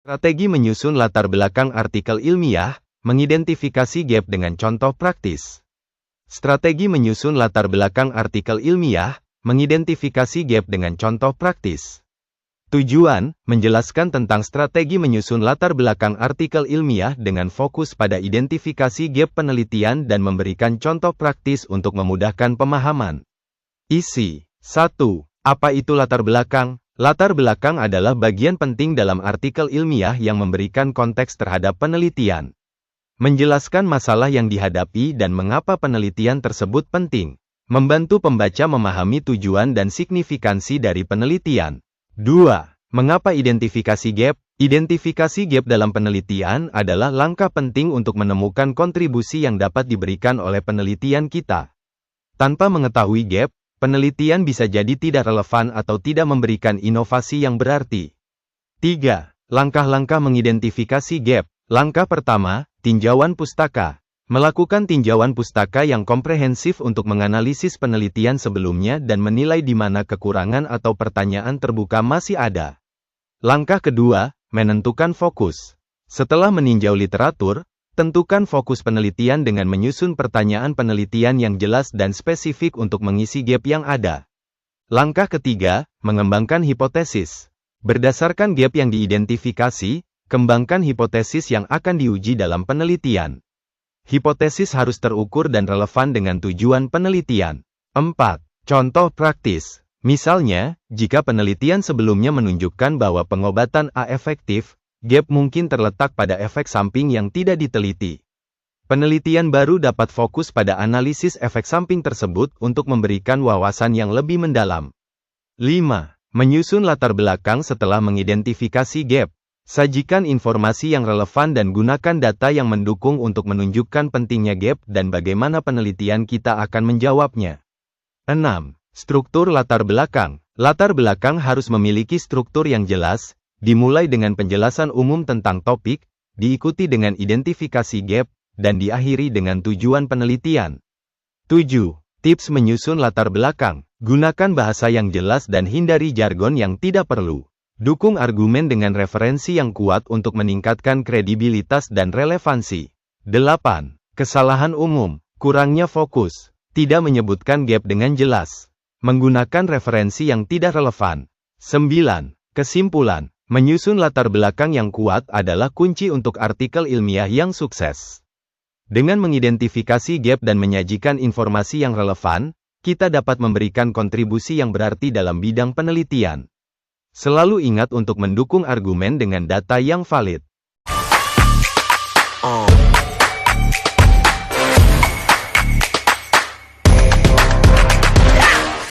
Strategi menyusun latar belakang artikel ilmiah, mengidentifikasi gap dengan contoh praktis. Strategi menyusun latar belakang artikel ilmiah, mengidentifikasi gap dengan contoh praktis. Tujuan, menjelaskan tentang strategi menyusun latar belakang artikel ilmiah dengan fokus pada identifikasi gap penelitian dan memberikan contoh praktis untuk memudahkan pemahaman. Isi 1. Apa itu latar belakang? Latar belakang adalah bagian penting dalam artikel ilmiah yang memberikan konteks terhadap penelitian. Menjelaskan masalah yang dihadapi dan mengapa penelitian tersebut penting. Membantu pembaca memahami tujuan dan signifikansi dari penelitian. 2. Mengapa identifikasi gap? Identifikasi gap dalam penelitian adalah langkah penting untuk menemukan kontribusi yang dapat diberikan oleh penelitian kita. Tanpa mengetahui gap, penelitian bisa jadi tidak relevan atau tidak memberikan inovasi yang berarti. 3. Langkah-langkah mengidentifikasi gap. Langkah pertama, tinjauan pustaka. Melakukan tinjauan pustaka yang komprehensif untuk menganalisis penelitian sebelumnya dan menilai di mana kekurangan atau pertanyaan terbuka masih ada. Langkah kedua, menentukan fokus. Setelah meninjau literatur, tentukan fokus penelitian dengan menyusun pertanyaan penelitian yang jelas dan spesifik untuk mengisi gap yang ada. Langkah ketiga, mengembangkan hipotesis. Berdasarkan gap yang diidentifikasi, kembangkan hipotesis yang akan diuji dalam penelitian. Hipotesis harus terukur dan relevan dengan tujuan penelitian. 4. Contoh praktis. Misalnya, jika penelitian sebelumnya menunjukkan bahwa pengobatan A efektif, gap mungkin terletak pada efek samping yang tidak diteliti. Penelitian baru dapat fokus pada analisis efek samping tersebut untuk memberikan wawasan yang lebih mendalam. 5. Menyusun latar belakang setelah mengidentifikasi gap. Sajikan informasi yang relevan dan gunakan data yang mendukung untuk menunjukkan pentingnya gap dan bagaimana penelitian kita akan menjawabnya. 6. Struktur latar belakang. Latar belakang harus memiliki struktur yang jelas, dimulai dengan penjelasan umum tentang topik, diikuti dengan identifikasi gap, dan diakhiri dengan tujuan penelitian. 7. Tips menyusun latar belakang. Gunakan bahasa yang jelas dan hindari jargon yang tidak perlu. Dukung argumen dengan referensi yang kuat untuk meningkatkan kredibilitas dan relevansi. 8. Kesalahan umum. Kurangnya fokus. Tidak menyebutkan gap dengan jelas. Menggunakan referensi yang tidak relevan. 9. Kesimpulan. Menyusun latar belakang yang kuat adalah kunci untuk artikel ilmiah yang sukses. Dengan mengidentifikasi gap dan menyajikan informasi yang relevan, kita dapat memberikan kontribusi yang berarti dalam bidang penelitian. Selalu ingat untuk mendukung argumen dengan data yang valid.